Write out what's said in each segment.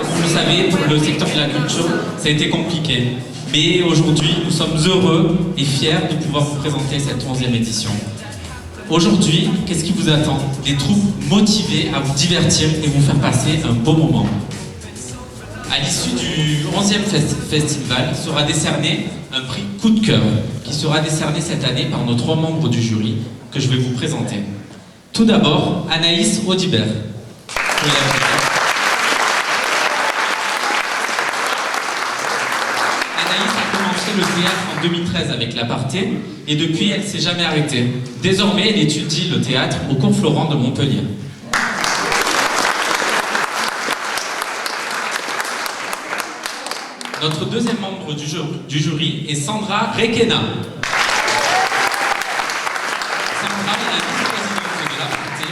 Vous le savez, pour le secteur de la culture, ça a été compliqué. Mais aujourd'hui, nous sommes heureux et fiers de pouvoir vous présenter cette 11e édition. Aujourd'hui, qu'est-ce qui vous attend? Des troupes motivées à vous divertir et vous faire passer un beau moment. À l'issue du 11e festival sera décerné un prix coup de cœur qui sera décerné cette année par nos 3 membres du jury que je vais vous présenter. Tout d'abord, Anaïs Audibert. Anaïs a commencé le théâtre en 2013 avec l'Aparté et depuis elle ne s'est jamais arrêtée. Désormais, elle étudie le théâtre au Cours Florent de Montpellier. Notre deuxième membre du jury est Sandra Requena. Sandra est la vice-présidente de l'Aparté.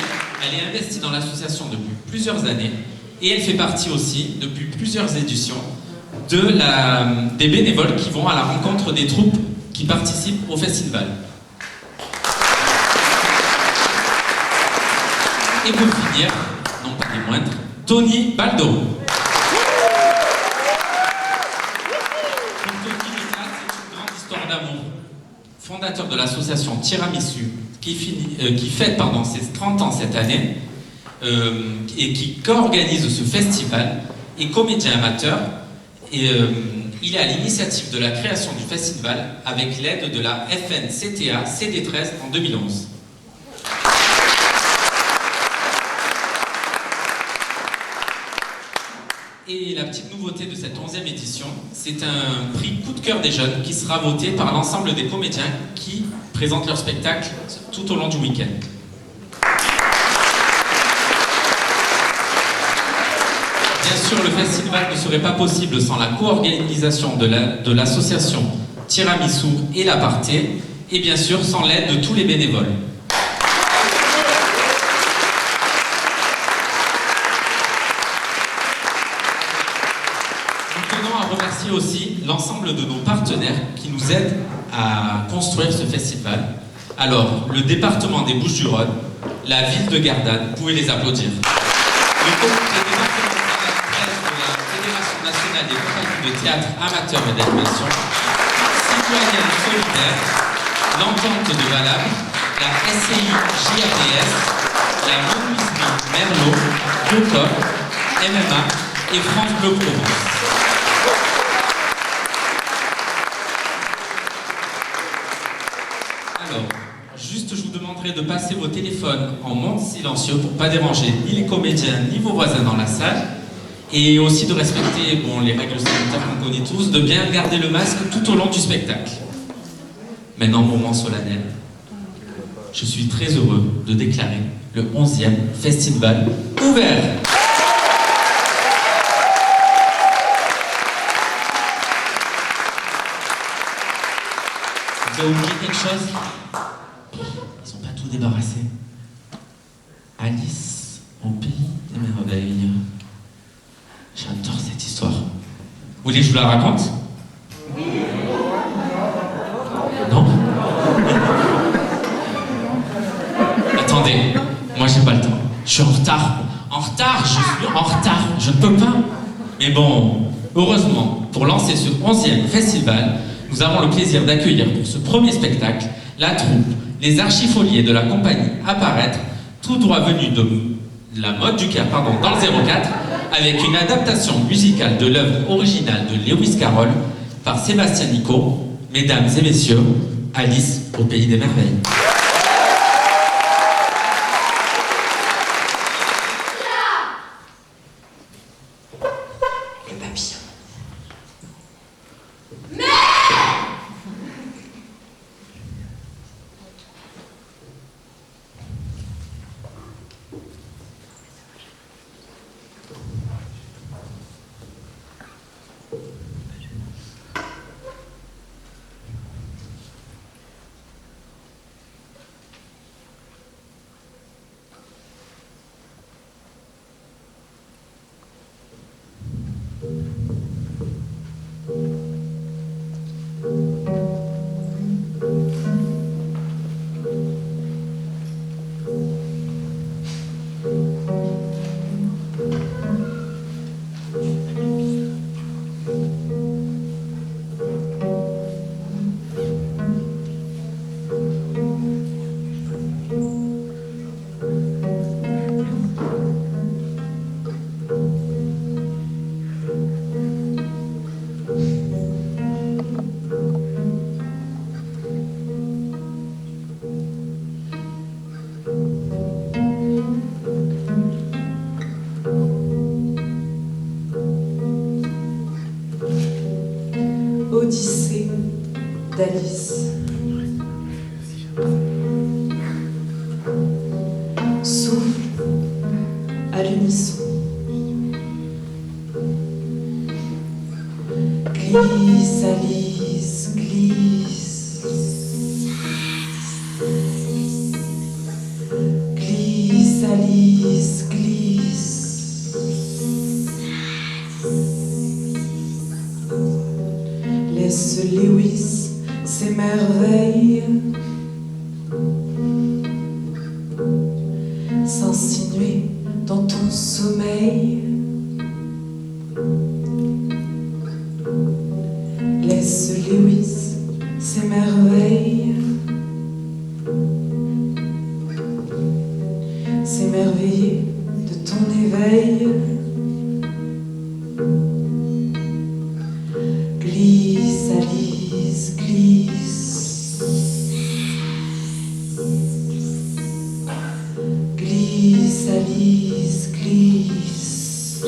Elle est investie dans l'association depuis plusieurs années et elle fait partie aussi, depuis plusieurs éditions, des bénévoles qui vont à la rencontre des troupes qui participent au festival. Et pour finir, non pas des moindres, Tony Baldo. Fondateur de l'association Tiramisu, qui fête ses 30 ans cette année, et qui co-organise ce festival, est comédien amateur, et il est à l'initiative de la création du festival avec l'aide de la FNCTA CD13 en 2011. Et la petite nouveauté de cette 11e édition, c'est un prix coup de cœur des jeunes qui sera voté par l'ensemble des comédiens qui présentent leur spectacle tout au long du week-end. Bien sûr, le festival ne serait pas possible sans la co-organisation de l'association Tiramisu et l'Aparté, et bien sûr sans l'aide de tous les bénévoles. Remercier aussi l'ensemble de nos partenaires qui nous aident à construire ce festival. Alors, le département des Bouches-du-Rhône, la ville de Gardanne, vous pouvez les applaudir. Le comité départemental de la Fédération nationale des compagnies de théâtre amateurs et d'animation, Citoyenne solidaire, l'Entente de Valable, la SCI JAPS, la menuiserie Merlot, Biocop, MMA et France Bleu Provence. Alors, juste je vous demanderai de passer vos téléphones en mode silencieux pour ne pas déranger ni les comédiens ni vos voisins dans la salle, et aussi de respecter les règles sanitaires qu'on connaît tous, de bien garder le masque tout au long du spectacle. Maintenant, moment solennel. Je suis très heureux de déclarer le 11e festival ouvert. Vous avez oublié quelque chose? Ils n'ont pas tout débarrassé. Alice au pays des merveilles. J'adore cette histoire. Vous voulez que je vous la raconte? Non? Attendez, moi j'ai pas le temps. Je suis en retard. Je suis en retard. Je ne peux pas. Mais bon, heureusement, pour lancer ce 11e festival, nous avons le plaisir d'accueillir pour ce premier spectacle la troupe, les archifoliés de la compagnie Apparaître, tout droit venus de la mode du Caire, dans le 04, avec une adaptation musicale de l'œuvre originale de Lewis Carroll par Sébastien Nico. Mesdames et messieurs, Alice au pays des merveilles. d'Alice. Souffle à l'unisson. Glisse, Alice, glisse. Glisse, Alice, glisse. Laisse Lewis s'émerveille, s'insinuer dans ton sommeil. Laisse Lewis s'émerveille, s'émerveiller de ton éveil. Glisse, Alice, glisse. Glisse, Alice, glisse.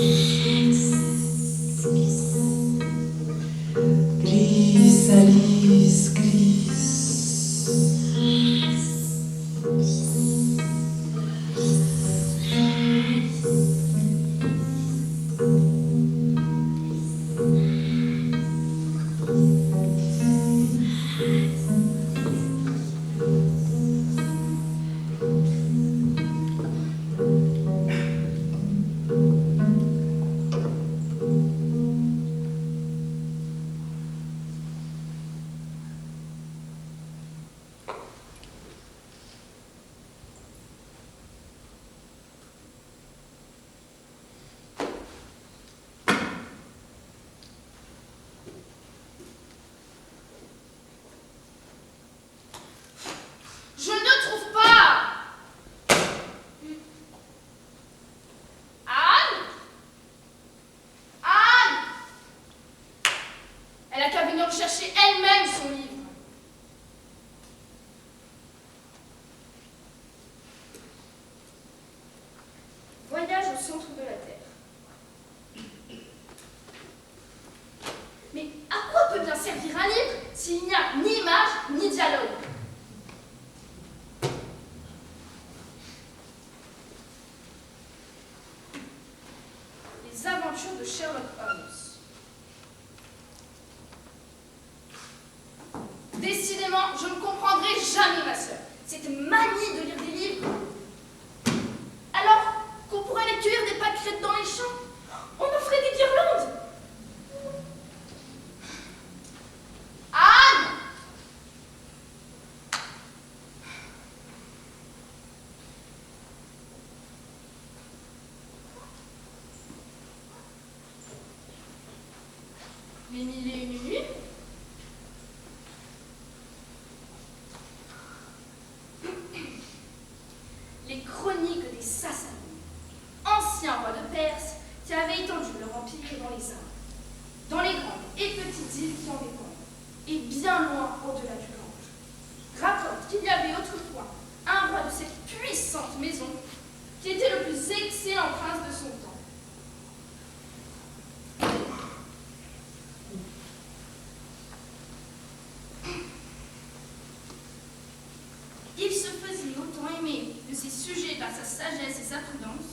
Glisse, Alice, glisse. Je ne trouve pas. Anne? Anne? Elle a qu'à venir chercher elle-même son livre. Voyage au centre de la Terre. Mais à quoi peut bien servir un livre s'il n'y a ni image ni dialogue? Les aventures de Sherlock Holmes. Décidément, je ne comprendrai jamais ma sœur. Cette manie de lire des livres. Alors qu'on pourrait les cueillir des pâquerettes dans les champs, on en ferait des guirlandes. Anne! Les mille et une nuits. Les chroniques des Sassanides, anciens rois de Perse qui avaient étendu leur empire dans les Indes, dans les grandes et petites îles qui en dépendent, et bien loin au-delà du Gange, rapportent qu'il y avait autrefois un roi de cette puissante maison qui était le plus excellent prince de son temps. Il se faisait autant aimer de ses sujets par sa sagesse et sa prudence,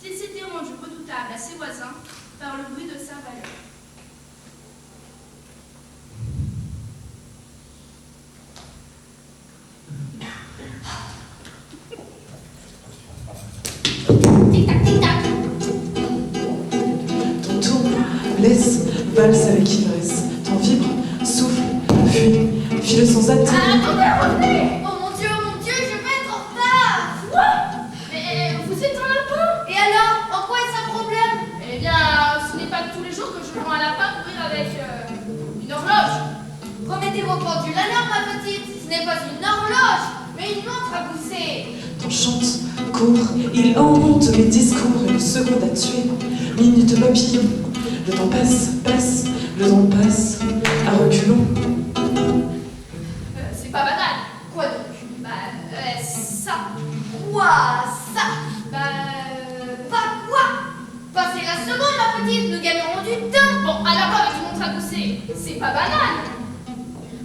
qu'il s'était rendu redoutable à ses voisins par le bruit de sa valeur. Tic-tac, tic-tac. Ton tour blesse, valse avec ivresse. Ton vibre, souffle, fuit, file sans attendre. Attendez, revenez! Oh mon Dieu, je vais être en retard! Quoi? Mais vous êtes un lapin? Et alors, en quoi est-ce un problème? Eh bien, ce n'est pas tous les jours que je vois un lapin courir avec une horloge. Remettez vos pendules alors, ma petite. Ce n'est pas une horloge, mais une montre à pousser. Ton chante, court, il hante mes discours. Une seconde à tuer, minute papillon. Le temps passe, passe, le temps passe, à reculons. C'est pas banal. Quoi donc? Ça. Quoi? Ça? Pas quoi? Passez la seconde, ma petite, nous gagnerons du temps. Bon, alors avec une montre à pousser, c'est pas banal.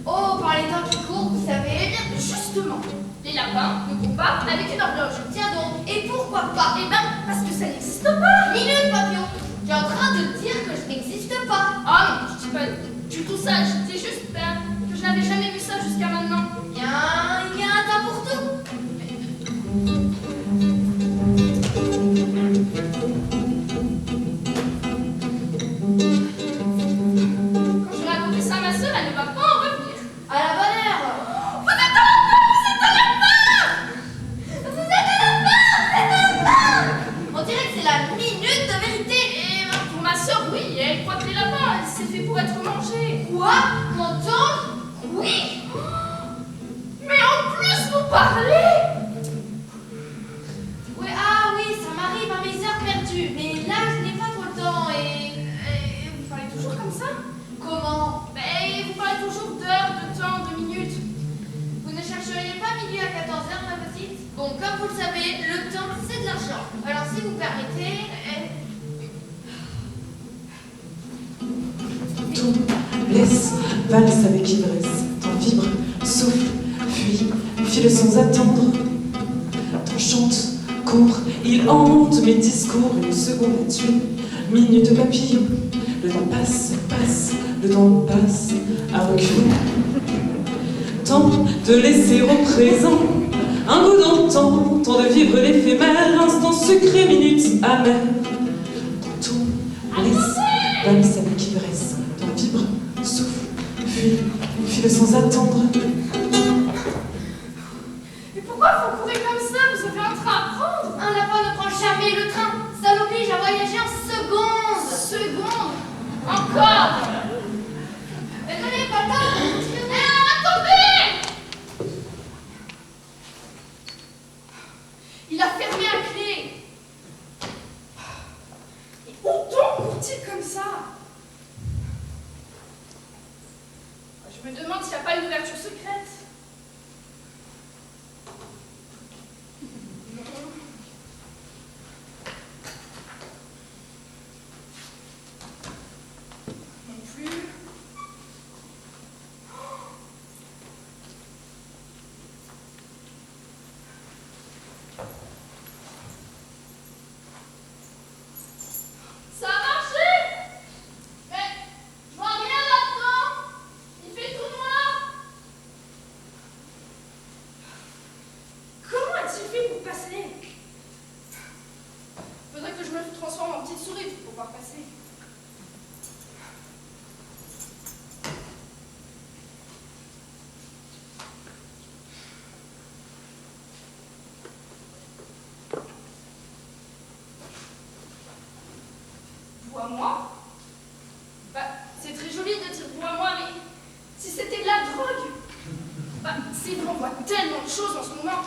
Oh, par les temps qui courent, vous savez. Justement, les lapins ne courent pas avec une horloge. Tiens donc, et pourquoi pas? Eh ben, parce que ça n'existe pas. Minute, papillon. Tu es en train de dire que je n'existe pas. Ah non, je dis pas du tout ça. Je dis juste que je n'avais jamais vu ça jusqu'à maintenant. Il y a un temps pour tout. Quand je racontais ça à ma sœur, elle ne va pas en revenir. À la bonne heure. Vous êtes un lapin! Vous êtes un lapin! Vous êtes un lapin! On dirait que c'est la minute de vérité. Et pour ma sœur, oui, elle croit que les lapins, c'est fait pour être mangé. Quoi? M'entendre? Oui. Mais en plus, vous parlez. Ouais, ah oui, ça m'arrive à mes heures perdues. Mais là, je n'ai pas trop le temps et vous parlez toujours comme ça? Comment? Ben, vous parlez toujours d'heures, de temps, de minutes. Vous ne chercheriez pas midi à 14 heures, ma petite? Bon, comme vous le savez, le temps, c'est de l'argent. Alors, si vous permettez... Tout laisse, valse avec ivresse. T'en vibre, souffle, fuit, file sans attendre. T'en chante, court, il hante mes discours. Une seconde à tuer, minute papillon. Le temps passe, passe, le temps passe à reculons. Temps de laisser au présent un goût d'antan, temps de vivre l'éphémère, instant secret, minute amère. Dans tout laisse, valse avec ivresse. T'en vibre, souffle, fuit, file sans attendre. Mais pourquoi vous courez comme ça? Vous avez un train à prendre? Un lapin ne prend jamais le train. Ça l'oblige à voyager en secondes. Secondes? Encore? Mais n'avez pas le temps. Attendez! Il a fermé à clé. Et où donc court-il comme ça? Je me demande s'il n'y a pas une ouverture secrète. Non plus. Ça a marché! Mais je vois rien là-dedans! Il fait tout noir! Comment a-t-il fait pour passer? Faudrait que je me transforme en petite souris pour pouvoir passer. Bois-moi? Bah, c'est très joli de dire bois-moi, mais si c'était de la drogue, bah, c'est vrai, on voit tellement de choses en ce moment.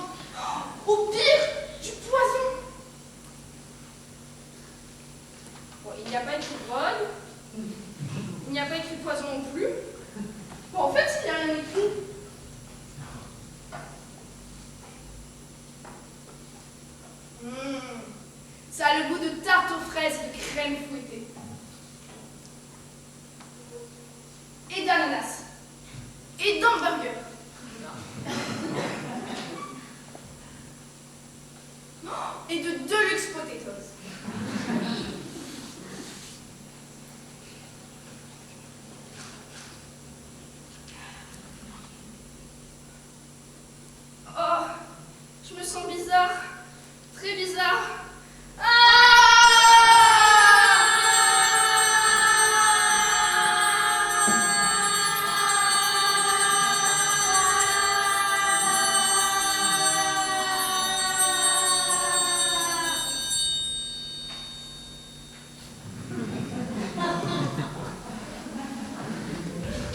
Au pire, du poison. Bon, il n'y a pas écrit drogue, il n'y a pas écrit poison non plus. Bon, en fait, il n'y a rien écrit. Ça a le goût de tarte aux fraises et de crème fouettée. Et d'ananas. Et d'hamburger. Et de deluxe potatoes. Oh, je me sens bizarre. Très bizarre.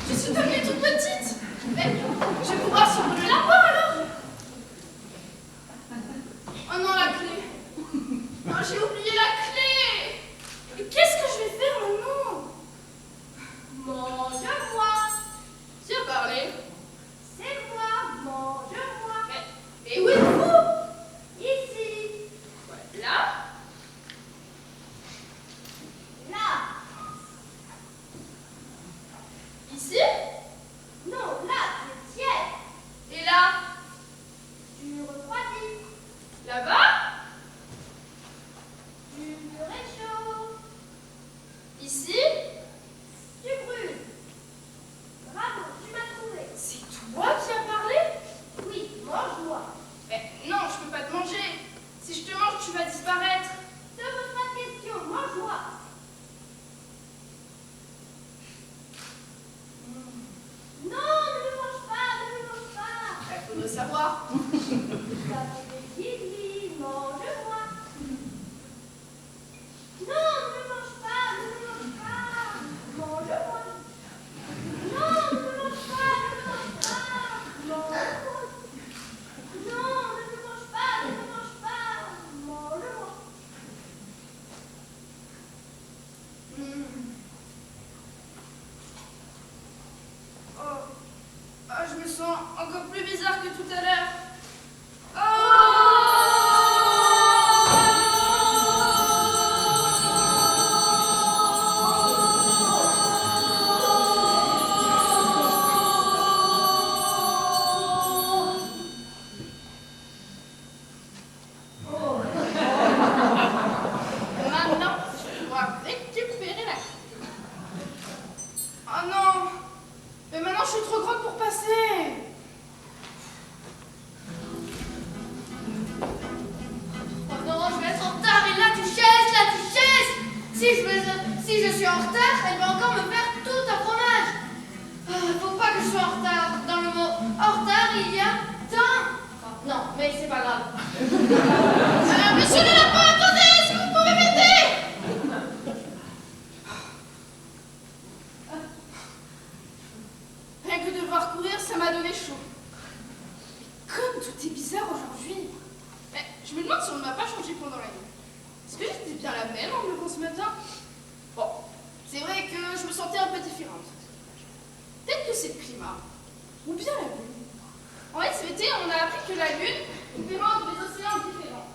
Je suis devenue toute petite. Mais je vais pouvoir suivre le lapin alors. Oh non, la clé. Non, j'ai oublié la clé. Et qu'est-ce que je vais faire maintenant? Mange-moi. Tu as parlé. C'est moi. Mange-moi. Mais où êtes-vous? Ici. Ouais, là. Là. Ici? Non, là. Si je suis en retard, elle va encore me faire tout un fromage. Faut pas que je sois en retard. Dans le mot en retard, il y a temps. Non, mais c'est pas grave. Monsieur le lapin, attendez, si vous pouvez m'aider. Rien que de devoir courir, ça m'a donné chaud. Comme tout est bizarre aujourd'hui. Mais je me demande si on ne m'a pas changé pendant la nuit. Est-ce que j'étais bien la même en me levant ce matin? Bon, c'est vrai que je me sentais un peu différente. Peut-être que c'est le climat. Ou bien la lune. En fait, cet été, on a appris que la lune pouvait rendre des océans différents.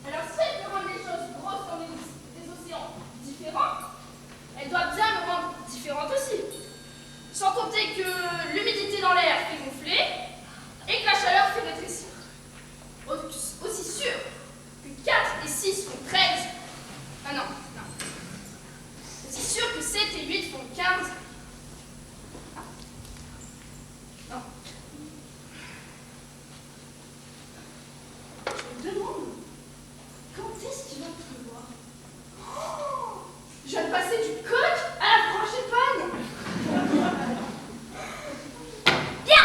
Alors si elle peut rendre des choses grosses comme des océans différents, elle doit bien me rendre différente aussi. Sans compter que l'humidité dans l'air fait gonfler et que la chaleur fait rétrécir. Aussi sûr que 4 et 6 font 13. Ah non. Aussi sûr que 7 et 8 font 15. Non. Je me demande, quand est-ce qu'il va pleuvoir? Oh, je viens de passer du coq à la frangipane. Bien.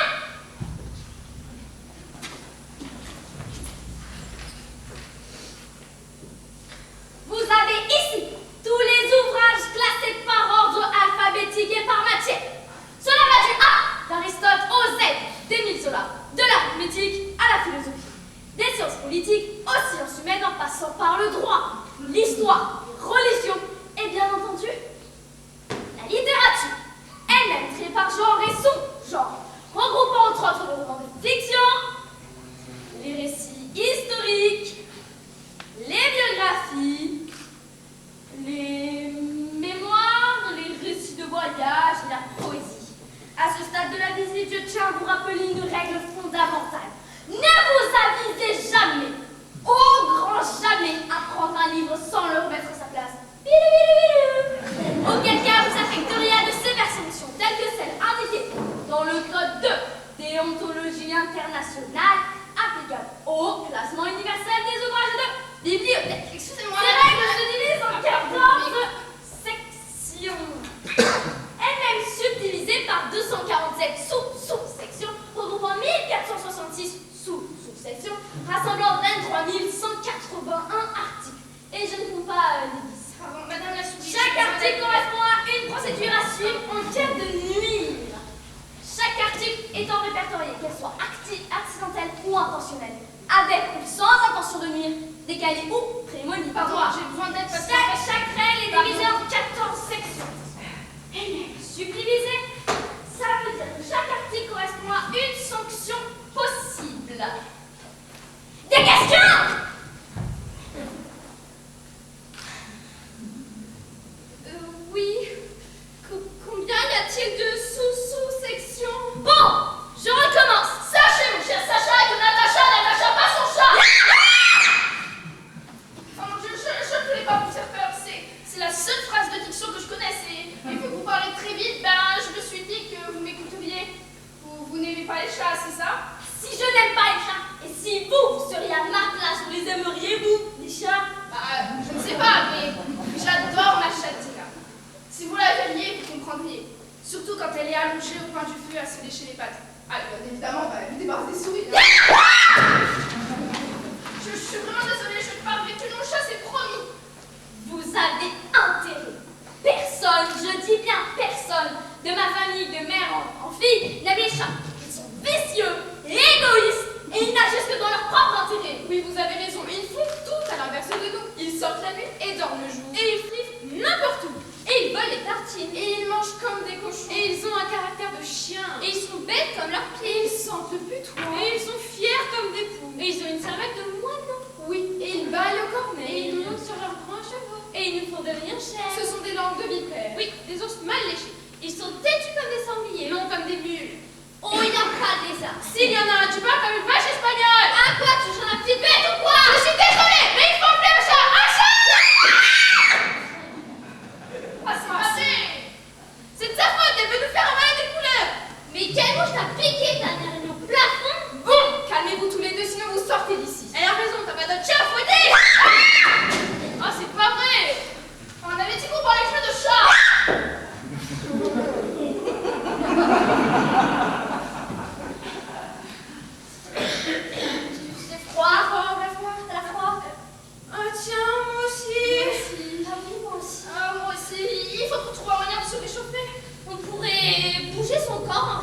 Vous avez ici tous les ouvrages classés par ordre alphabétique et par matière. Cela va du A d'Aristote au Z d'Émile Zola, de l'arithmétique à la philosophie, des sciences politiques aux sciences humaines en passant par le droit, l'histoire, religion et bien entendu la littérature, elle-même triée par genre et sous-genre, regroupant entre autres le roman de fiction, les récits historiques, les biographies, les mémoires, les récits de voyage et la poésie. À ce stade de la visite, je tiens à vous rappeler une règle fondamentale. Ne vous avisez jamais, au grand jamais, à prendre un livre sans le remettre à sa place. Auquel cas vous affecteriez à de sévères sanctions, telles que celles indiquées dans le code de déontologie internationale applicable au classement universel des ouvrages de bibliothèque. Excusez-moi. Ces règles se divisent en 14 sections. Elle-même subdivisée par 247 sous-sections, regroupant 1466 sous-sections, rassemblant 23 181 articles. Et je ne compte pas les 10. Pardon, madame la sous-secrétaire. Chaque article correspond à une procédure à suivre en cas de nuire. Chaque article étant répertorié, qu'elle soit accidentelle ou intentionnelle, avec ou sans intention de nuire, décalée ou prémonitoire. Pardon, j'ai besoin d'aide parce que chaque règle est divisée en 14 sections. Elle est subdivisée. Ça veut dire que chaque article correspond à une sanction possible. Des questions? Oui. Combien y a-t-il de sous-sections? Bon, je recommence. Sachez, mon cher Sacha, que Natacha n'attacha pas son chat. Oh mon Dieu, je ne voulais pas vous faire peur. C'est la seule phrase de diction que je connaissais. Et que vous parlez très vite, je me suis dit que vous m'écouteriez. Vous n'aimez pas les chats, c'est ça? Si je n'aime pas les chats, et si vous seriez à ma place, vous les aimeriez, vous, les chats? Je ne sais pas, mais j'adore ma chatine. Si vous la verriez, vous comprendriez. Surtout quand elle est allongée au coin du feu à se lécher les pattes. Ah, bien évidemment, elle vous débarrasse des souris. Je suis vraiment désolée, je ne parlerai plus de mon chat, c'est promis. Vous avez intérêt. Personne, je dis bien personne, de ma famille, de mère en fille, n'aime les chats. Ils sont vicieux et égoïstes, et ils n'agissent que dans leur propre intérêt. Oui, vous avez raison, ils font tout à l'inverse de nous. Ils sortent la nuit et dorment le jour. Et ils flippent n'importe où. Et ils volent les tartines. Et ils mangent comme des cochons. Et ils ont un caractère de chien. Et ils sont bêtes comme leurs pieds. Et ils sentent le putois. Et ils sont fiers comme des poux. Et ils ont une cervelle de moineau. Oui, et ils baillent au cornet. Et ils montent sur leurs grands chevaux. Et ils ne font de rien cher. Ce sont des langues de vipères. Oui, des ours mal léchés. Ils sont têtus comme des sangliers. Non, comme des mules. Oh, il n'y a pas de lézard. S'il y en a un, tu parles comme une vache espagnole. Ah quoi, tu joues la petite bête ou quoi? Je suis désolée, mais il faut appeler un chat. Un chat! Ah, c'est pas vrai. C'est de sa faute, elle veut nous faire avaler des couleurs. Mais quelle mouche t'a piqué derrière le plafond? Bon, calmez-vous tous les deux, sinon vous sortez d'ici. Elle a raison, t'as pas d'autre chat à fouetter. Ah, c'est pas vrai. On avait dit qu'on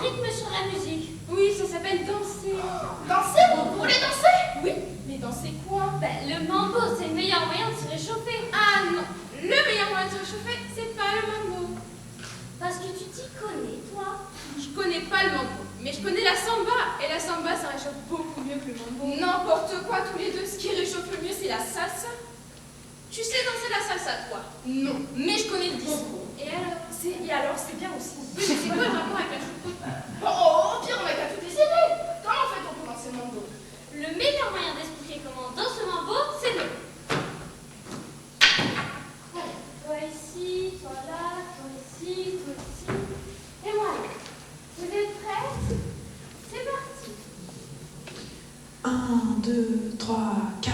rythme sur la musique. Oui, ça s'appelle danser. Danser? Vous voulez danser? Oui, mais danser quoi? Ben, le mambo, c'est le meilleur moyen de se réchauffer. Ah non, le meilleur moyen de se réchauffer, c'est pas le mambo. Parce que tu t'y connais, toi. Je connais pas le mambo, mais je connais la samba. Et la samba, ça réchauffe beaucoup mieux que le mambo. N'importe quoi, tous les deux. Ce qui réchauffe le mieux, c'est la salsa. Tu sais danser la salsa, toi? Non, mais je connais le disco. Et alors, c'est bien aussi. Oui, mais c'est quoi le rapport avec la choucroute? Oh, pire, on n'a qu'à tout essayer. Comment en fait on peut danser le mambo? Le meilleur moyen d'expliquer comment on danse le mambo, c'est le... Allez, toi ici, toi là, toi ici, toi ici. Et moi là. Vous êtes prêtes? C'est parti. 1, 2, 3, 4.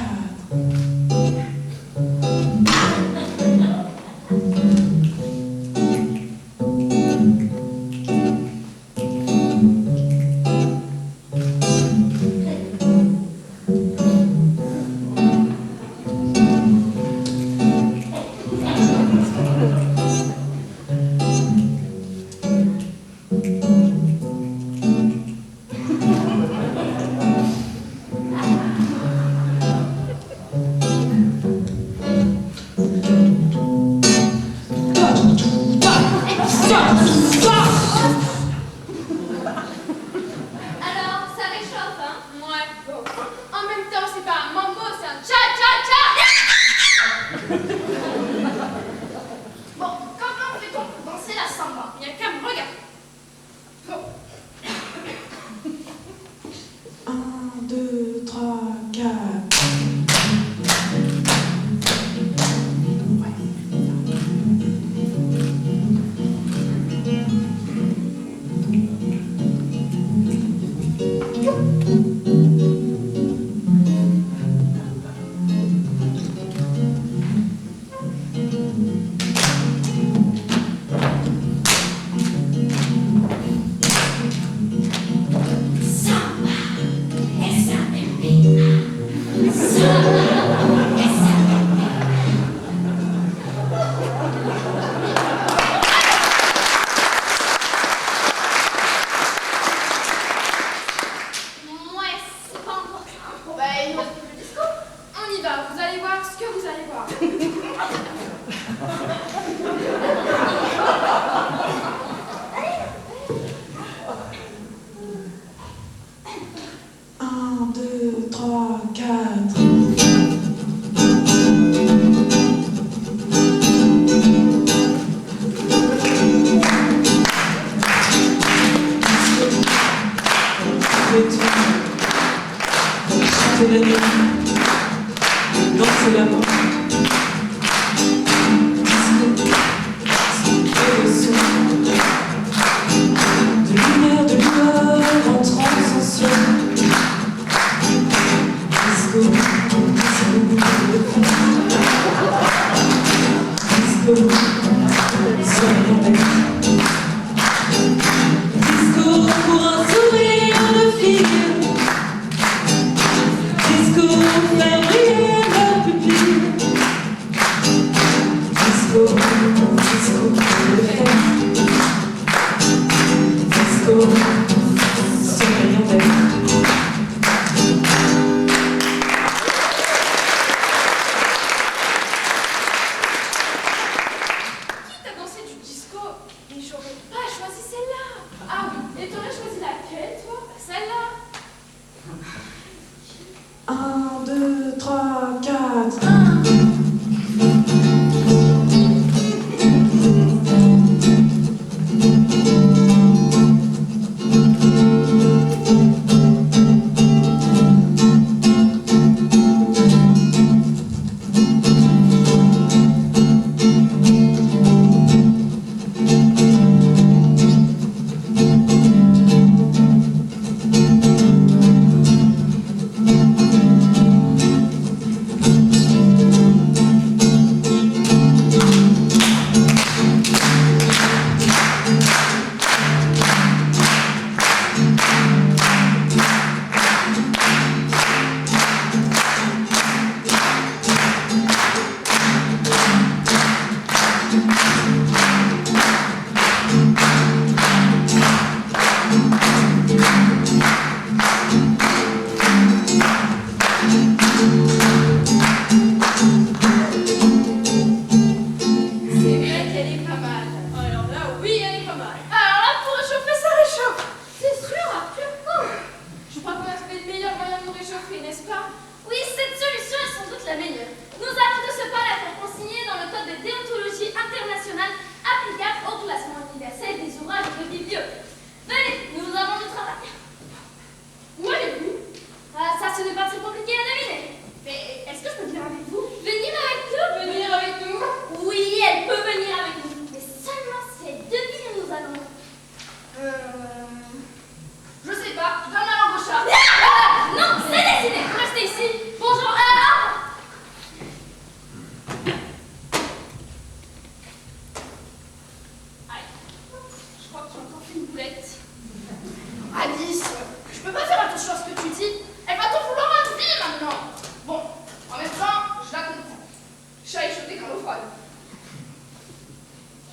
failli jeter comme eau froide.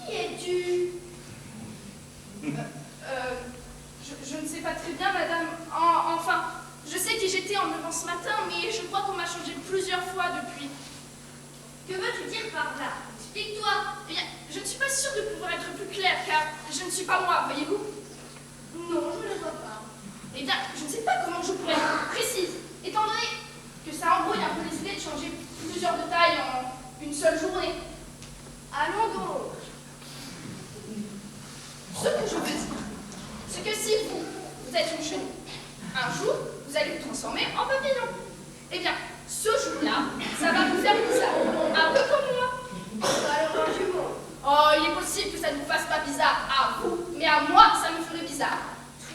Qui es-tu? Je ne sais pas très bien, madame. Enfin, je sais qui j'étais en me levant ce matin, mais je crois qu'on m'a changé plusieurs fois depuis. Que veux-tu dire par là? Explique-toi. Eh bien, je ne suis pas sûre de pouvoir être plus claire, car je ne suis pas moi, voyez-vous. Non, je ne vois pas. Eh bien, je ne sais pas comment je pourrais être précise, étant donné que ça embrouille un peu les idées de changer plusieurs de taille en une seule journée. Allons donc. Ce que je veux dire, c'est que si vous êtes une chenille, un jour, vous allez vous transformer en papillon. Eh bien, ce jour-là, ça va vous faire bizarre, un peu comme moi. Alors un jumeau. Oh, il est possible que ça ne vous fasse pas bizarre à vous, mais à moi, ça me ferait bizarre.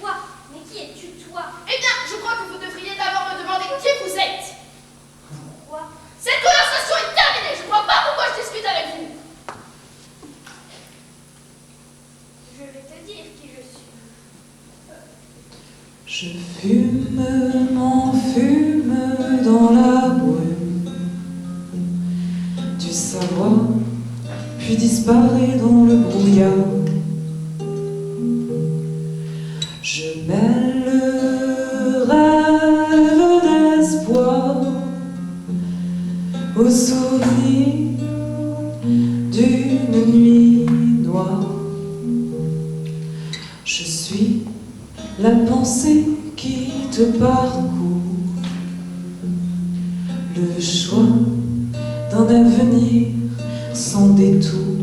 Toi. Mais qui es-tu, toi? Eh bien, je crois que vous devriez d'abord me demander qui vous êtes. Pourquoi? Cette conversation est terminée, je ne vois pas pourquoi je discute avec vous. Je vais te dire qui je suis. Je fume, m'enfume dans la brume du savoir, puis disparaît dans le brouillard. Je mêle le rêve d'espoir au souvenir d'une nuit noire. Je suis la pensée qui te parcourt, le choix d'un avenir sans détour.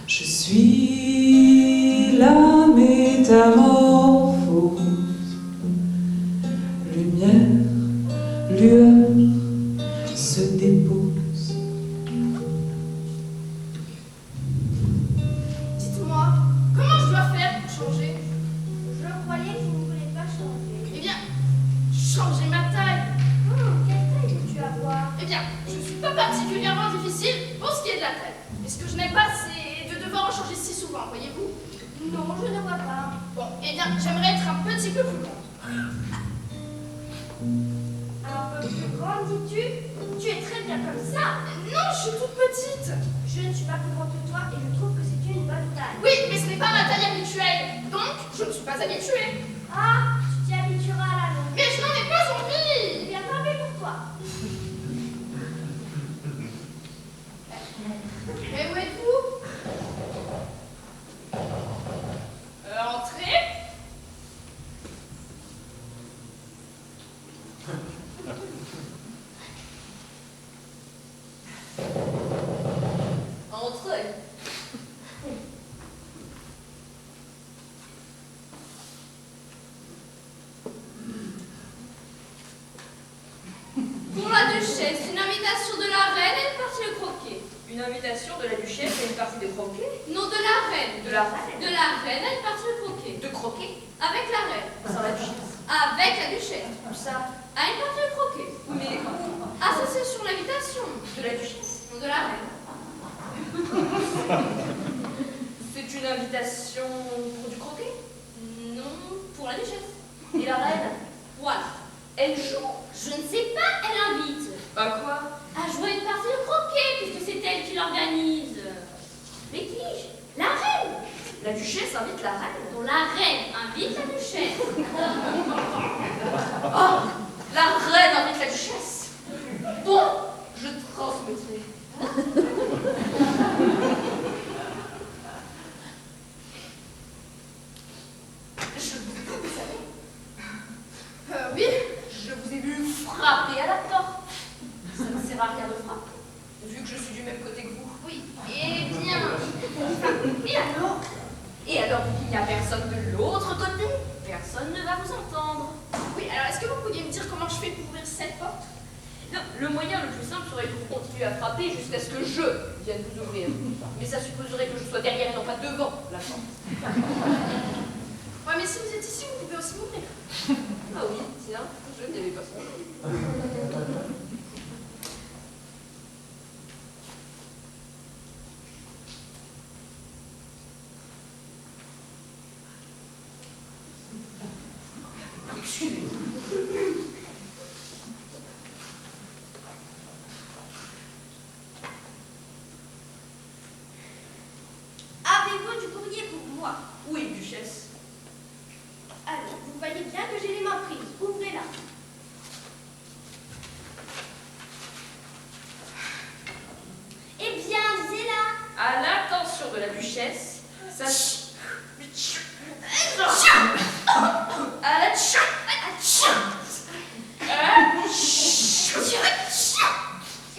Je suis la métamorphose, lumière, lueur se dépose. Dites-moi, comment je dois faire pour changer? Je croyais que vous ne voulez pas changer. Eh bien, changer ma taille. Quelle taille veux-tu avoir? Eh bien, je ne suis pas particulièrement difficile pour ce qui est de la taille. Mais ce que je n'aime pas, c'est de devoir en changer si souvent, voyez-vous? Non, je ne vois pas. Bon, eh bien, j'aimerais être un petit peu plus grande. Un peu plus grande, dis-tu? Tu es très bien comme ça. Non, je suis toute petite. Je ne suis pas plus grande que toi et je trouve que c'est une bonne taille. Oui, mais ce n'est pas ma taille habituelle. Donc, je ne suis pas habituée. Ah, tu t'y habitueras à la longue. Mais je n'en ai pas Eh envie. bien, tant pis pour toi. Mais où êtes-vous? Entrez. Entrez. Pour la duchesse, une invitation de la reine et une partie de croquet. Une invitation de la duchesse à une partie de croquet. Non, de la reine. De la reine. De la reine à une partie de croquet. De croquet. Avec la reine. Sans la duchesse. Avec la duchesse. Où ça? À une partie de croquet. Mais où? Ah, ça c'est sur l'invitation. De la duchesse. Non, de la reine. C'est une invitation pour du croquet. Non, pour la duchesse. Et la reine? Voilà. Elle joue. Je ne sais pas, elle invite. À quoi? À jouer une partie de croquet, puisque c'est elle qui l'organise. Mais qui? La reine. La duchesse invite la reine. Dont la reine invite la duchesse. Oh, la reine invite la duchesse. Bon, je transmettrai. Vous savez, Oui. je vous ai vu frapper à la porte. Ça ne sert à rien de frapper, vu que je suis du même côté que vous. Oui. Eh bien. Et alors? Et alors qu'il n'y a personne de l'autre côté, personne ne va vous entendre. Oui, alors est-ce que vous pourriez me dire comment je fais pour ouvrir cette porte? Non, le moyen le plus simple serait que vous continuiez à frapper jusqu'à ce que je vienne vous ouvrir. Mais ça supposerait que je sois derrière et non pas devant la porte. Ouais, mais si vous êtes ici, vous pouvez aussi m'ouvrir. Ah oui, tiens, je n'y avais pas songé. Excusez-moi. moi. Où est Duchesse? Alors, vous voyez bien que j'ai les mains prises. Ouvrez-la. Eh bien, lisez-la. À l'attention de la Duchesse, ça...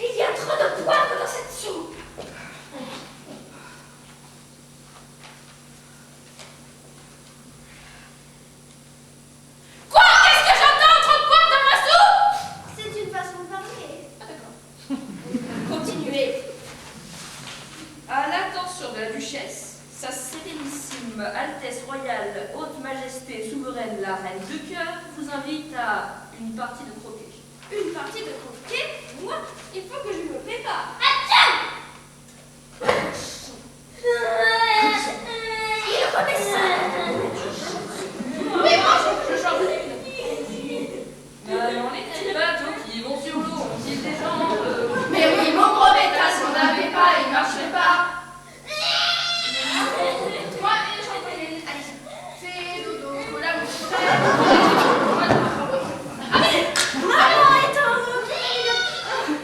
Il y a trop de poivre dans cette soupe. Quoi? Qu'est-ce que j'entends? Trop de poivre dans ma soupe? C'est une façon de parler. Ah, d'accord. Continuez. À l'attention de la Duchesse, sa sérénissime Altesse Royale, Haute Majesté Souveraine la Reine de Cœur vous invite à une partie de croquet. Une partie de croquet? Moi, il faut que je me prépare. Il remet ça. Oui, moi, je j'en ai une. Alors, les petits bateaux qui vont sur l'eau ont-ils des jambes? Mais oui, mon gros bétail, on n'avait pas, il marchait pas. Moi, j'en connais une. Allez, fais dodo, voilà mon frère. Maman est en mobile.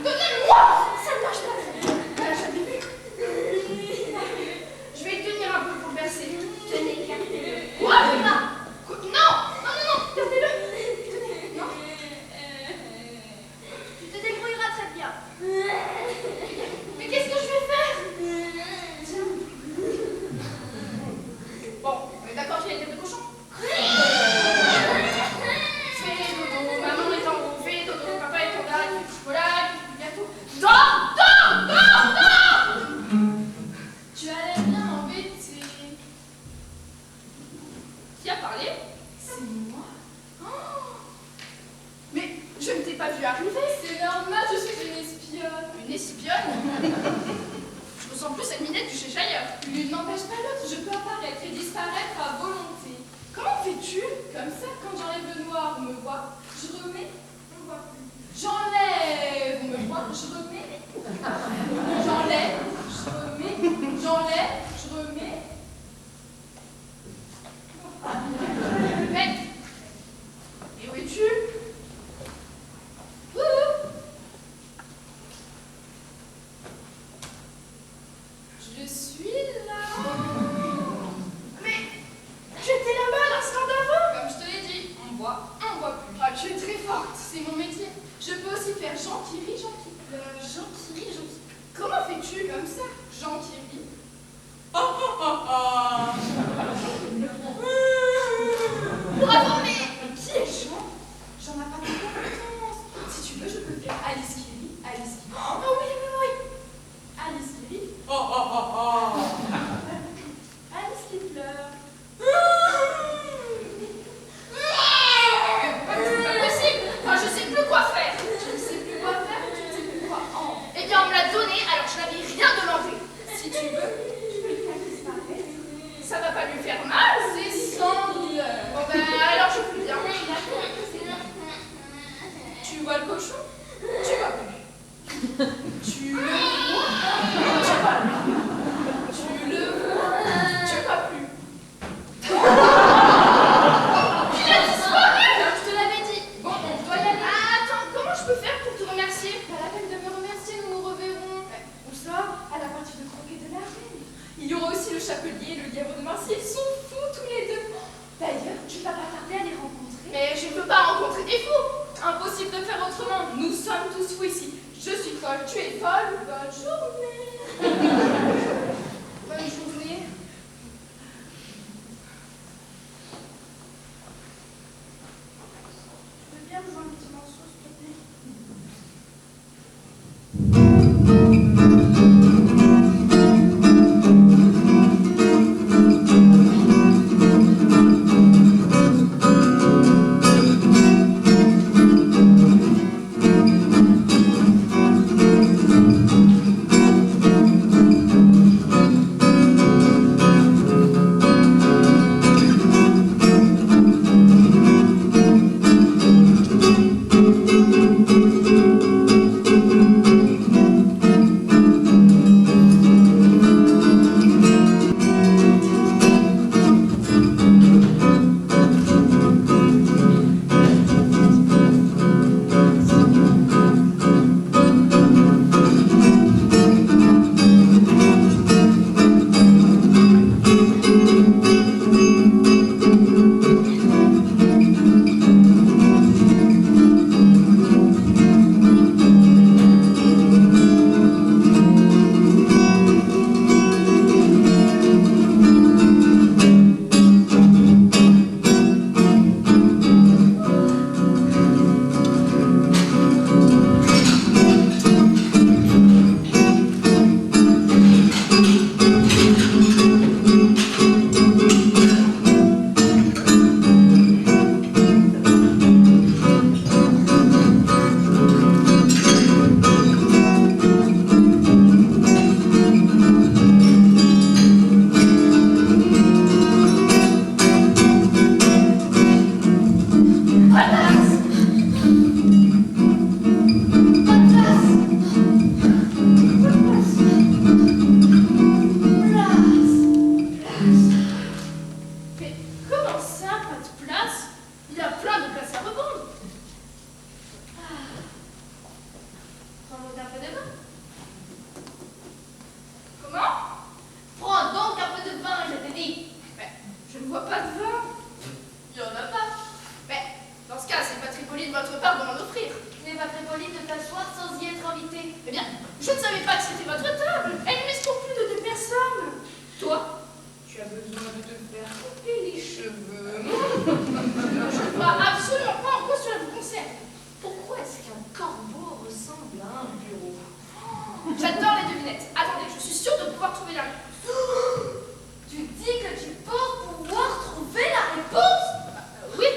Donnez-moi. Ça ne marche pas. J'avais vu. Je vais le tenir un peu pour verser. Tenez, gardez-le. Quoi? Non, non, non, non, gardez-le. Tenez, non. Tu te débrouilleras très bien. Mais qu'est-ce que je vais faire? Bon, on est d'accord qu'il y a une tête de cochon? Fais dodo, maman est en haut, fais dodo, papa est en bas, il fait du chocolat, il fait du gâteau. Dors, dors, dors, dors. Tu allais bien m'embêter. Qui a parlé? C'est moi. Oh. Mais je ne t'ai pas vu arriver. C'est normal, je suis une espionne. Une espionne? Je ressemble plus à une minette du Cheshire. L'une n'empêche pas l'autre, je peux apparaître et disparaître à volonté. Comment fais-tu? Comme ça, quand j'enlève le noir, on me voit. Je remets, on me voit plus. J'enlève, on me voit, je remets. J'enlève, je remets, j'enlève, je remets. Mais, et où es-tu? Je suis là. Mais tu étais là-bas l'instant d'avant. Comme je te l'ai dit, on voit plus. Ah, tu es très forte, c'est mon métier. Je peux aussi faire Jean qui rit, Jean qui pleure. Jean qui rit, Jean qui... Comment fais-tu comme ça? Jean qui rit. Oh oh oh oh. Bravo, mais qui est Jean? J'en ai pas de compétences. Si tu veux, je peux faire Alice qui rit, Alice qui... Oh oui, oui, oui. Alice qui rit. Oh oh oh oh. Alice qui pleure. C'est pas possible. Enfin, je sais plus quoi faire. Je ne sais plus quoi faire, je ne sais plus quoi en. Eh bien, on me l'a donné, alors je n'avais rien demandé. Si tu veux, je peux le faire disparaître. Ça va pas lui faire mal, c'est sans douleur. Bon ben, alors je peux bien. Tu vois le cochon? Tu vois plus. Tu le vois? Tu vois plus. Tu le vois? Tu vois plus. Il a disparu! Alors, je te l'avais dit. Bon, on doit y aller. Ah, attends, comment je peux faire pour te remercier? Pas la peine de me remercier, nous nous reverrons. Où ça? À la partie de croquet de la reine. Il y aura aussi le chapelier et le lièvre de Marcy. Ils sont fous tous les deux. D'ailleurs, tu vas pas tarder à les rencontrer. Mais je ne peux pas rencontrer des fous. Impossible de faire autrement. Nous sommes tous fous ici. Je suis folle, tu es folle. Bonne journée. Bonne journée. Tu peux bien me joindre un petit morceau, s'il te plaît? Je ne savais pas que c'était votre table. Elle ne mise pour plus de 2 personnes. Toi, tu as besoin de te faire couper les cheveux. Je ne vois absolument pas en quoi cela vous concerne. Pourquoi est-ce qu'un corbeau ressemble à un bureau? J'adore les devinettes. Attendez, je suis sûre de pouvoir trouver la réponse. Tu dis que tu penses pouvoir trouver la réponse? Oui,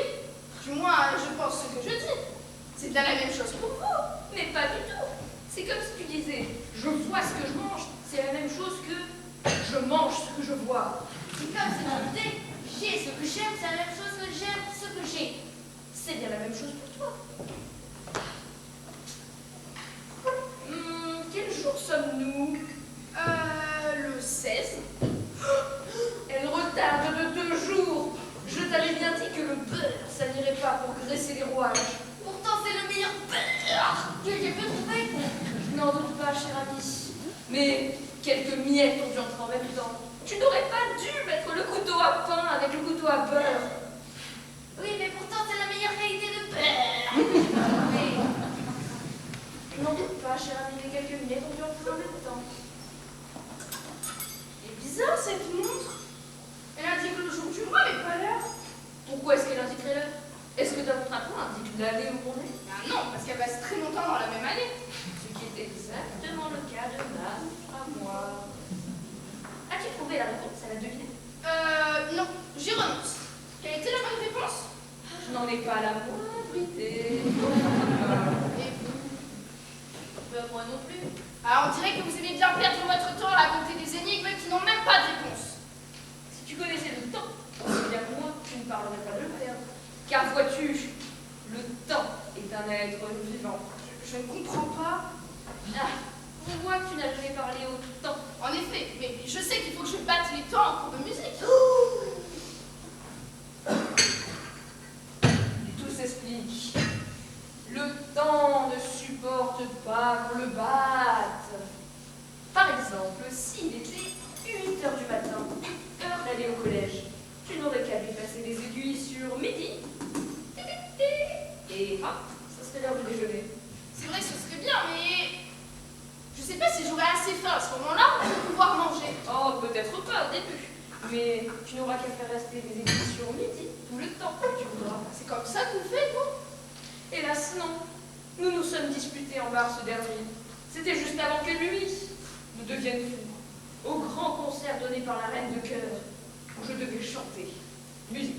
du moins, je pense ce que je dis. C'est bien la même chose pour vous. Mais pas du tout. C'est comme si tu disais, je vois ce que je mange. C'est la même chose que je mange ce que je vois. C'est comme si tu disais j'ai ce que j'aime, c'est la même chose que j'aime ce que j'ai. C'est bien la même chose pour toi. Quel jour sommes-nous? Le 16. Elle retarde de 2 jours. Je t'avais bien dit que le beurre, ça n'irait pas pour graisser les rouages. Pourtant, c'est le meilleur beurre que j'ai pu trouver. Je n'en doute pas, cher ami. Mais quelques miettes ont dû entrer en même temps. Tu n'aurais pas dû mettre le couteau à pain avec le couteau à beurre. Oui, mais pourtant, c'est la meilleure qualité de beurre. Mais n'en doute pas, cher ami, mais quelques miettes ont dû entrer en même temps. C'est bizarre cette montre. Elle indique le jour du mois, mais pas l'heure. Pourquoi est-ce qu'elle indiquerait l'heure? Est-ce que ta montre à point indique l'année où on est? Ben non, parce qu'elle passe très longtemps dans la même année. Ce qui est exactement le cas de ma montre à moi. As-tu trouvé la réponse à la devinette? Non, j'y renonce. Quelle était la bonne réponse? Je n'en ai pas la moindre idée. Et vous? Moi non plus. Ah, on dirait que vous aimez bien perdre votre temps à raconter des énigmes qui n'ont même pas de réponse. Si tu connaissais le temps, c'est bien pour moi, tu ne parlerais pas de le perdre. Car vois-tu, le temps est un être vivant. Je ne comprends pas. Ah, on voit que tu n'as jamais parlé au temps. En effet, mais je sais qu'il faut que je batte les temps en cours de musique. Tout s'explique. Le temps ne supporte pas qu'on le batte. Par exemple, s'il était 8 h du matin, heure d'aller au collège, tu n'aurais qu'à lui passer des aiguilles sur midi. Et hop, ça serait l'heure du déjeuner. C'est vrai que ce serait bien, mais je sais pas si j'aurais assez faim à ce moment-là pour pouvoir manger. Oh, peut-être pas au début. Mais tu n'auras qu'à faire rester des aiguilles sur midi tout le temps que tu voudras. C'est comme ça que vous faites, vous? Hélas, non. Nous nous sommes disputés en mars dernier. C'était juste avant que lui nous devienne fous. Au grand concert donné par la reine de cœur, où je devais chanter. Musique.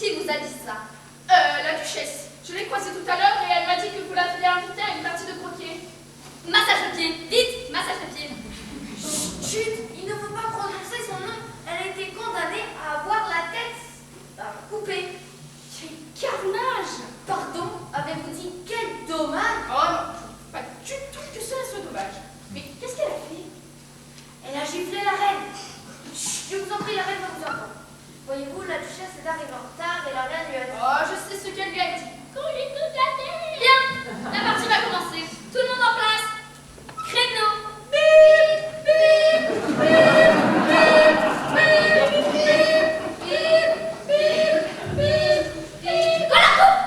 Qui vous a dit ça? La duchesse. Je l'ai croisée tout à l'heure et elle m'a dit que vous l'aviez invitée à une partie de croquet. Massage de pied, vite, massage de pied. Chut, il ne faut pas prononcer son nom. Elle a été condamnée à avoir la tête coupée. Quel carnage! Pardon, avez-vous dit quel dommage? Oh non, pas du tout que cela soit dommage. Mais qu'est-ce qu'elle a fait? Elle a giflé la reine. Chut, je vous en prie, la reine va vous entendre. Voyez-vous, la duchesse est arrivée en retard et la reine lui a dit... Oh, je sais ce qu'elle lui a dit. Coulez toute la tête! Bien, la partie va commencer. Tout le monde en place. Créneau. Bip, bip, bip, bip, bip, bip, bip, bip, bip. Voilà, coupe!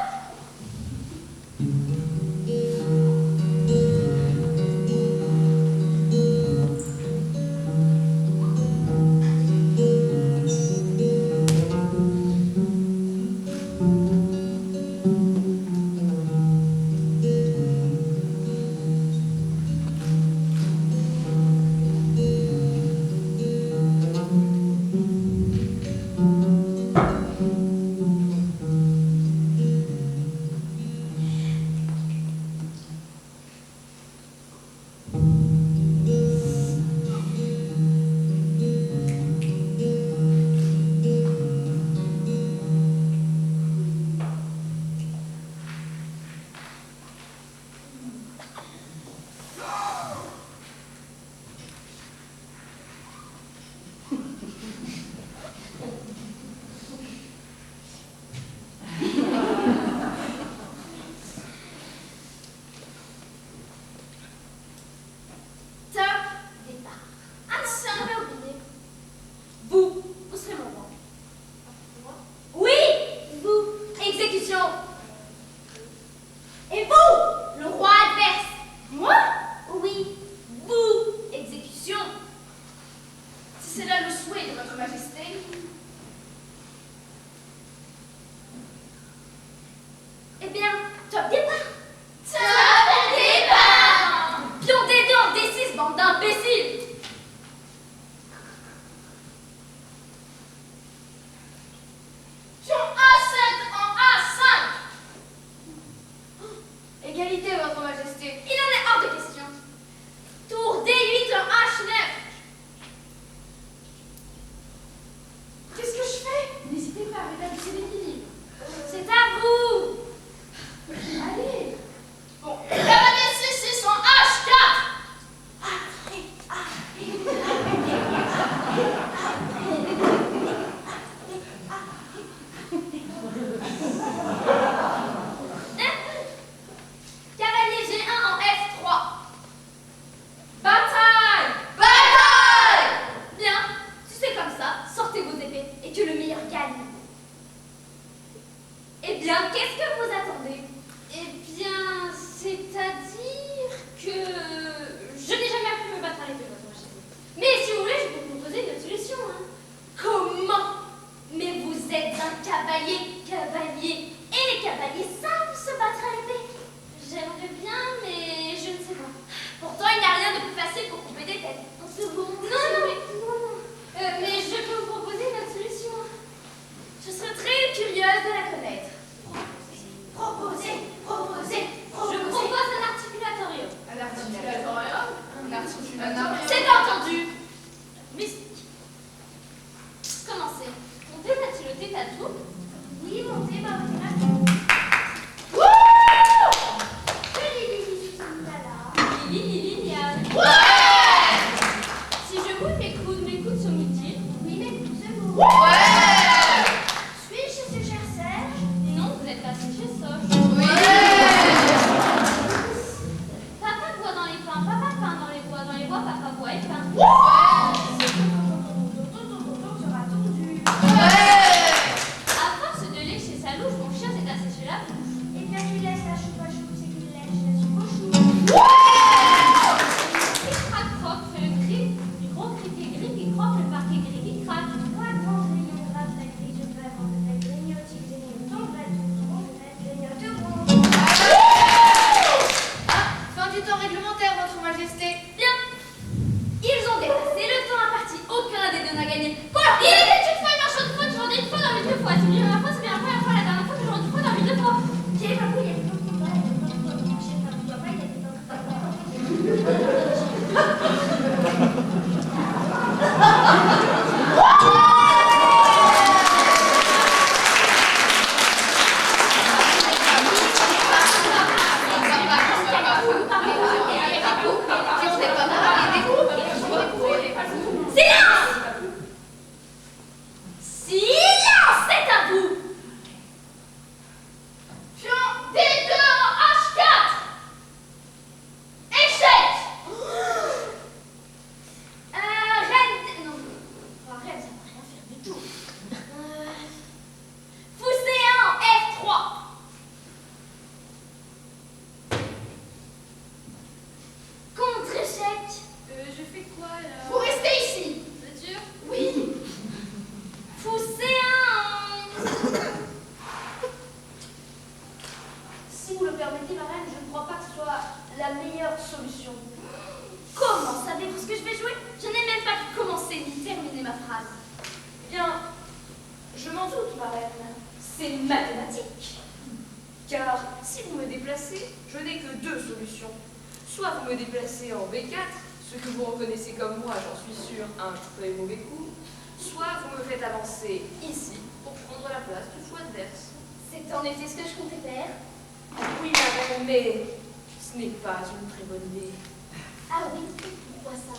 Croque le parquet gris qui craque. Je m'en doute, ma reine. C'est mathématique. Car si vous me déplacez, je n'ai que deux solutions. Soit vous me déplacez en B4, ce que vous reconnaissez comme moi, j'en suis sûre, un très mauvais coup, soit vous me faites avancer ici pour prendre la place du fou adverse. C'est en effet ce que je comptais faire. Oui, ma reine, mais ce n'est pas une très bonne idée. Ah oui, pourquoi ça?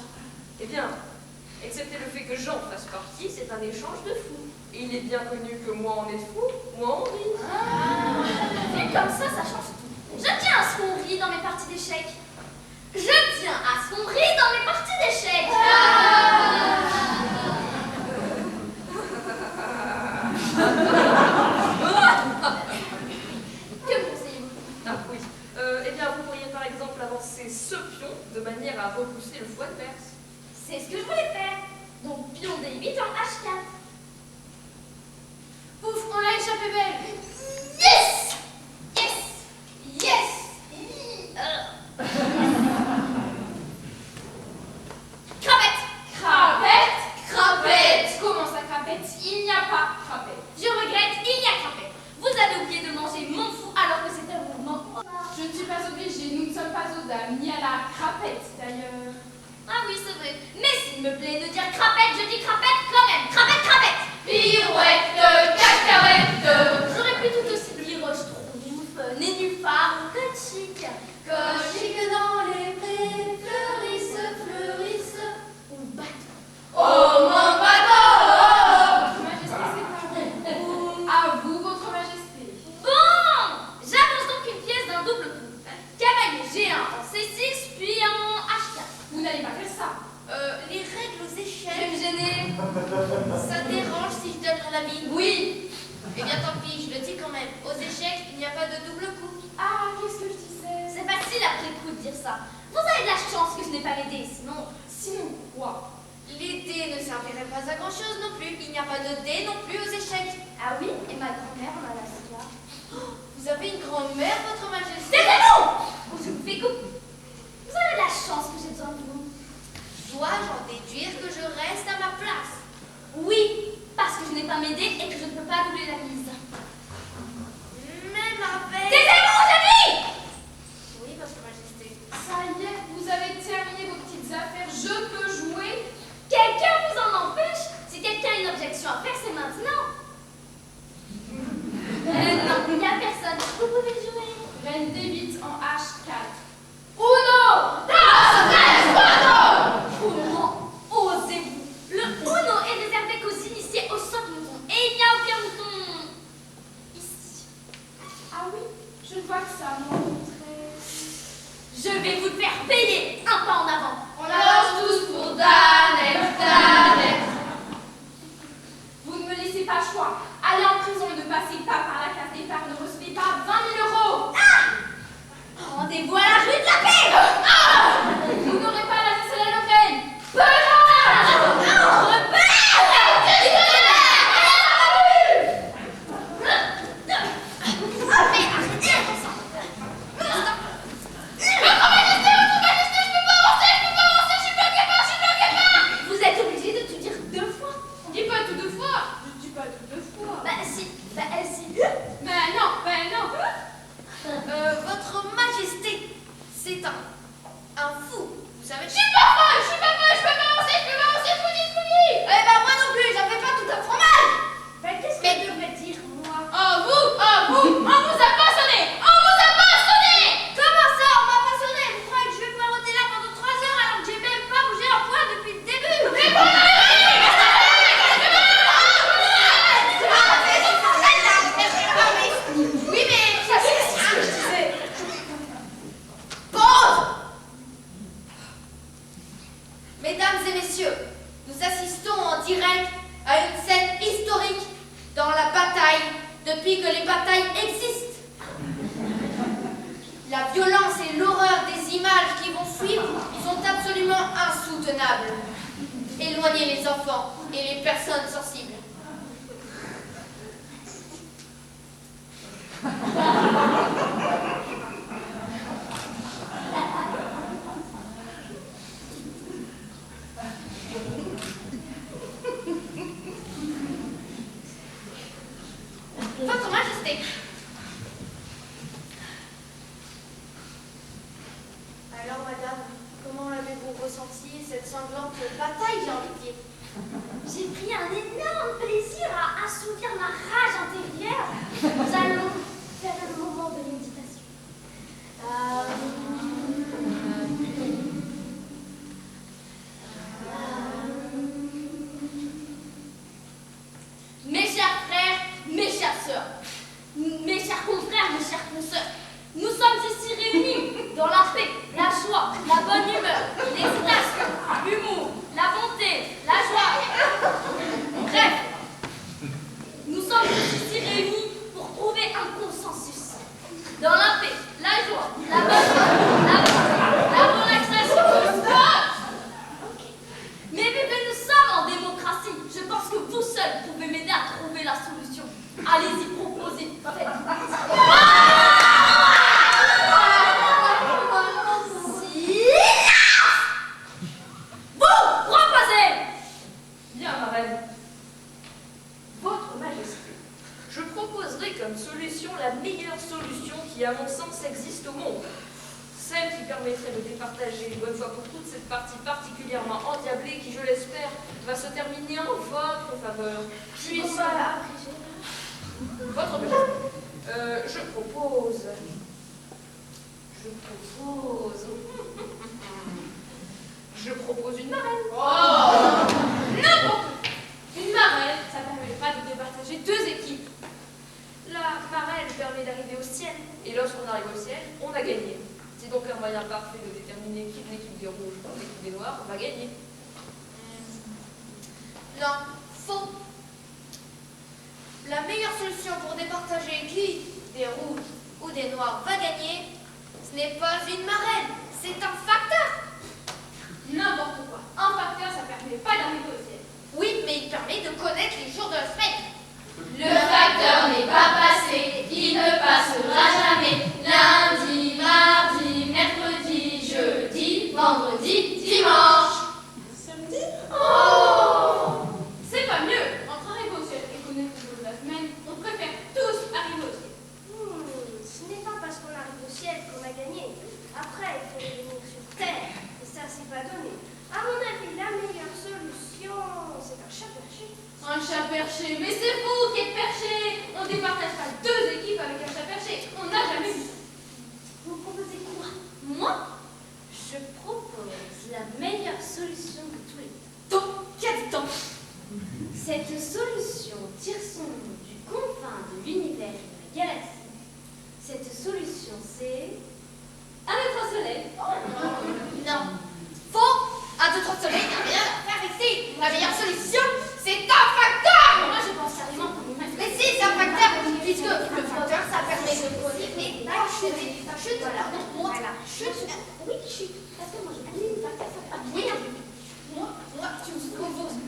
Eh bien, excepté le fait que Jean fasse partie, c'est un échange de fous. Et il est bien connu que moins on est fou, moins on rit. Vu comme ça change tout. Je tiens à ce qu'on rit dans mes parties d'échecs. Je tiens à ce qu'on rit dans mes parties d'échecs. Que conseillez-vous? Ah oui. Eh bien, vous pourriez par exemple avancer ce pion de manière à repousser le fou adverse. C'est ce que je voulais faire. Donc pion D8 en H4. Ouf, on l'a échappé belle. Yes! Yes! Yes! Crapette! Crapette! Crapette! Comment ça crapette? Il n'y a pas crapette. Je regrette, il y a crapette. Vous avez oublié de manger mon fou alors que c'était un mouvement. Je ne suis pas obligée, nous ne sommes pas aux dames, ni à la crapette d'ailleurs. Ah oui, c'est vrai. Mais s'il me plaît de dire crapette, je dis crapette quand même. Crapette, crapette! Pirouette, cacahuète. J'aurais pu tout aussi dire schtroumpf, nénuphar ou cochique. Cochique dans les prés, fleurissent, ou bateau. Oh mon bateau! Votre Majesté, c'est pas vous. À vous, Votre Majesté. Bon! J'avance donc une pièce d'un double coup. Cavalier G1 en C6, puis en H4. Vous n'allez pas faire ça. Les règles aux échecs. Je vais me gêner. Ça te dérange si je donne mon avis? Oui. Eh bien tant pis, je le dis quand même. Aux échecs, il n'y a pas de double coup. Ah, qu'est-ce que je disais? C'est facile après le coup de dire ça. Vous avez de la chance que je n'ai pas les dés, sinon... Sinon quoi? Les dés ne serviraient pas à grand chose non plus. Il n'y a pas de dés non plus aux échecs. Ah oui? Et ma grand-mère en a la cela. Vous avez une grand-mère, Votre Majesté? Taisez-vous! Ou je vous fais couper. Vous avez de la chance que j'ai besoin de vous. Dois-je en déduire que je reste à ma place? Oui, parce que je n'ai pas mes dés et que je ne peux pas doubler la mise. Même avec... Taisez-vous, je dis! Oui, Votre Majesté. Ça y est, vous avez terminé vos petites affaires, je peux jouer? Quelqu'un vous en empêche? Si quelqu'un a une objection à faire, c'est maintenant. Non, il n'y a personne. Vous pouvez jouer. Reine D8 en H4. Uno! Das, tres, cuatro! Comment osez-vous? Le Uno est réservé qu'aux initiés au saut de mouton. Et il n'y a aucun mouton ici. Ah oui, je ne vois que ça, moi, montrer. Je vais vous le faire payer. Un pas en avant. On avance tous pour Danette. Vous ne me laissez pas le choix. Aller en prison et ne passer pas par la case départ ne recevez pas 20 000 euros. Rendez-vous à la rue de la paix. Vous n'aurez pas la seule à Lorraine. Vous êtes obligé de tout dire deux fois. On dit pas tout deux fois. Je dis pas tout deux fois. Bah si, elle si. Ben non. Votre Majesté, c'est un fou, vous savez. Je suis pas folle, je peux avancer, je vous dis. Eh ben moi non plus, j'en fais pas tout un fromage. Ben qu'est-ce que je devrais dire moi? Oh vous, on vous a pas sonné. Comment ça, on m'a pas sonné? Vous croyez que je vais marotter là pendant 3 heures alors que j'ai même pas bougé un point depuis le début? Oui mais ça c'est ce que je disais. Pause! Mesdames et messieurs, nous assistons en direct à une scène historique dans la bataille depuis que les batailles existent. La violence et l'horreur des images qui vont suivre sont absolument insoutenables. Éloignez les enfants et les personnes sensibles. Entrez. Alors, madame, comment avez-vous ressenti cette sanglante bataille, j'ai envie de dire? J'ai pris un énorme plaisir à assouvir ma rage intérieure. Nous allons faire un moment de méditation. Mes chers frères, mes chères sœurs, mes chers confrères, mes chères consoeurs, nous sommes ici réunis dans la paix, la joie, la bonne humeur, l'extase, l'humour, la bonté, la joie. Bref, nous sommes ici réunis pour trouver un consensus. Dans la paix, la joie, la bonne humeur, la relaxation. Mais bébé, nous sommes en démocratie. Je pense que vous seuls pouvez m'aider à trouver la solution. Allez-y, proposez. Faites. Vous, reposez. Bien, ma reine. Votre Majesté, je proposerai comme solution la meilleure solution qui, à mon sens, existe au monde. Celle qui permettrait de départager une bonne fois pour toutes cette partie particulièrement endiablée qui, je l'espère, va se terminer en votre faveur. Puisque... Votre Majesté, je propose... Je propose une marraine. Oh! N'importe quoi. Une marraine, ça ne permet pas de départager deux équipes. La marraine permet d'arriver au ciel, et lorsqu'on arrive au ciel, on a gagné. C'est donc un moyen parfait de déterminer qui de l'équipe des rouges ou de l'équipe des noirs va gagner. Non, faux. La meilleure solution pour départager qui, des rouges ou des noirs, va gagner, ce n'est pas une marraine, c'est un facteur. N'importe quoi. Un facteur, ça ne permet pas d'arriver au ciel. Oui, mais il permet de connaître les jours de la semaine. Le facteur n'est pas passé, il ne passera jamais. Lundi, mardi, mercredi, jeudi, vendredi, dimanche. Samedi? Oh! C'est pas mieux. Entre arriver au ciel et connaître le jour de la semaine, on préfère tous arriver au ciel. Ce n'est pas parce qu'on arrive au ciel qu'on a gagné. Après, il faut revenir sur Terre. Et ça, c'est pas donné. À mon avis, la meilleure solution, c'est un chat perché. Un chat perché, mais c'est vous qui êtes perché. On ne départage pas deux équipes avec un chat perché. On n'a jamais vu ça. Vous proposez quoi? Moi, je propose la meilleure solution de tous les temps. Quel temps? Cette solution tire son nom du confin de l'univers et de la galaxie. Cette solution, c'est un autre soleil. Non. Faux. Un, deux, trois soleils, il n'y a rien à faire ici. La meilleure solution, c'est un facteur. Moi, je pense carrément qu'on est mal. Mais si, c'est un facteur, puisque le facteur, ça permet de connaître la chute. Voilà. Voilà. Chute. Oui, chut. Parce que moi, je dis le facteur, ça permet. Oui. Moi, tu me proposes.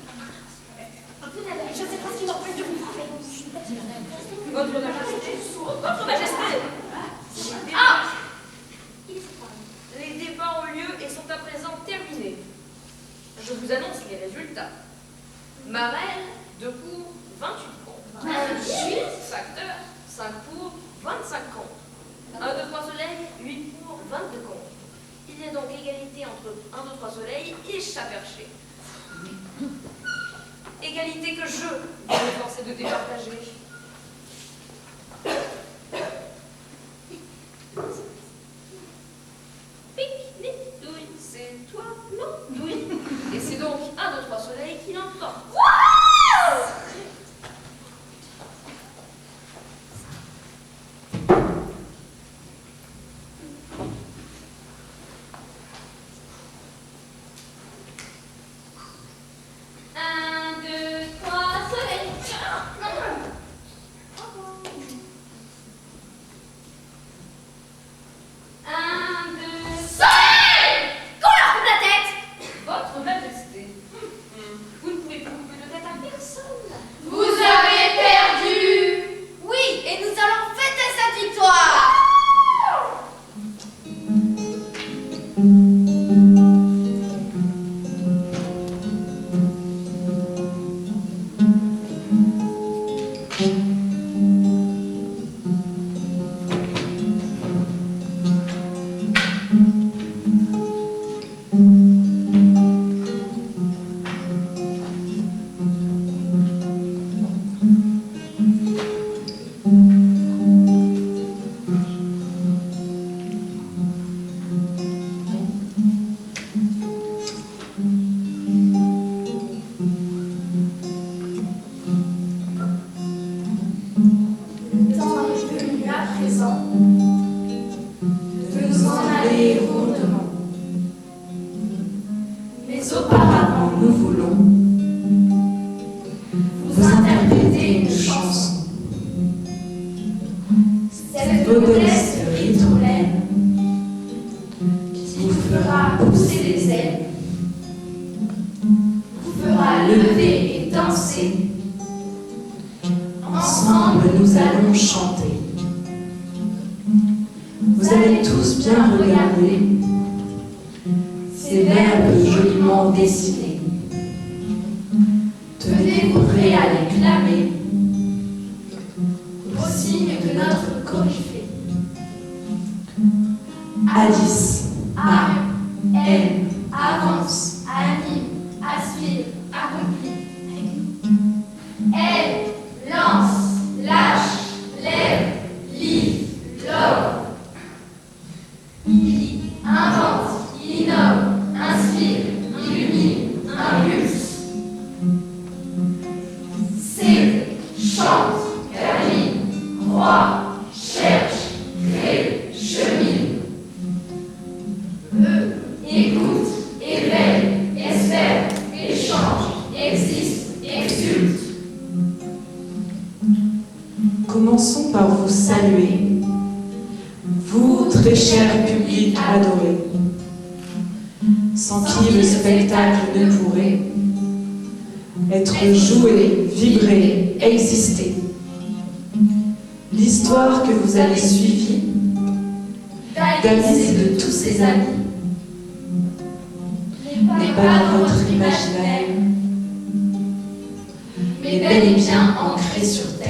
Je sais pas ce qui m'empêche de vous frapper. Votre Majesté. Votre Majesté. Ah! Les débats ont lieu et sont à présent terminés. Je vous annonce les résultats. Marraine, 2 pour, 28 contre. 28. Facteur, 5 pour, 25 contre. 1, 2, 3 soleil, 8 pour, 22 contre. Il y a donc égalité entre 1, 2, 3 soleil et chat perché. Égalité que je vais m'efforcer de départager. Pic, pic, douille, c'est toi, non, douille. Et c'est donc 1, 2, 3 soleil qui l'emporte. Un, deux, trois, soleil. vous interpréter une chanson. Cette modeste ritournelle qui vous fera pousser les ailes, vous fera lever et danser. Ensemble, nous allons chanter. Vous allez tous bien regarder ces verbes joliment dessinés. Tenez-vous prêts à les clamer au signe de notre coryphée. Alice, aime, avance, anime, aspire, accomplit. Elle lance, lâche, lève, livre, l'or. Il invente, il innove, inspire, illumine, impulse. C'est, chante, termine, croit, cherche, crée, chemine. Écoute, éveille, espère, échange, existe, exulte. Commençons par vous saluer, vous, très cher public adoré, sans qui le spectacle ne pourrait être joué, vibré, exister. L'histoire que vous avez suivie, d'Alice et de tous ses amis, n'est pas dans votre imaginaire, mais bel et bien ancrée sur terre.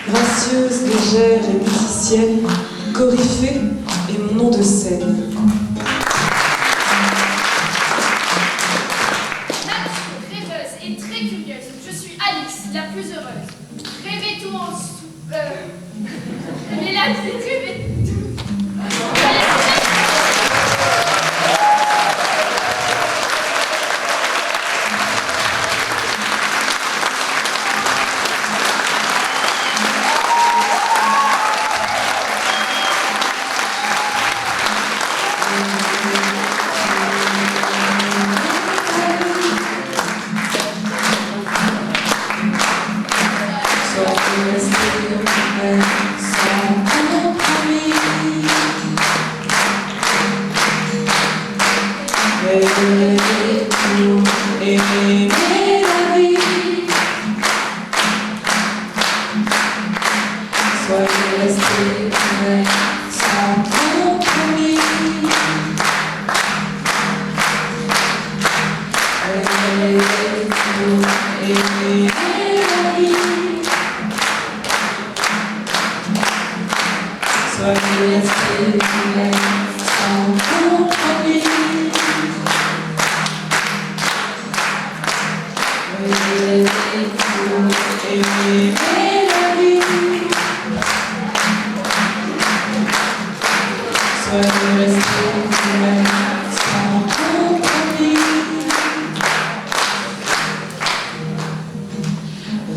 Gracieuse, légère et musicienne, coryphée est mon nom de scène. Nature, rêveuse et très curieuse, je suis Alice, la plus heureuse. Rêvez tout en dessous. Mais la vie, rêvez tout.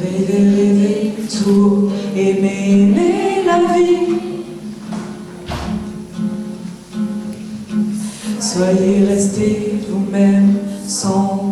Rêver tout, aimer la vie. Soyez restés vous-même sans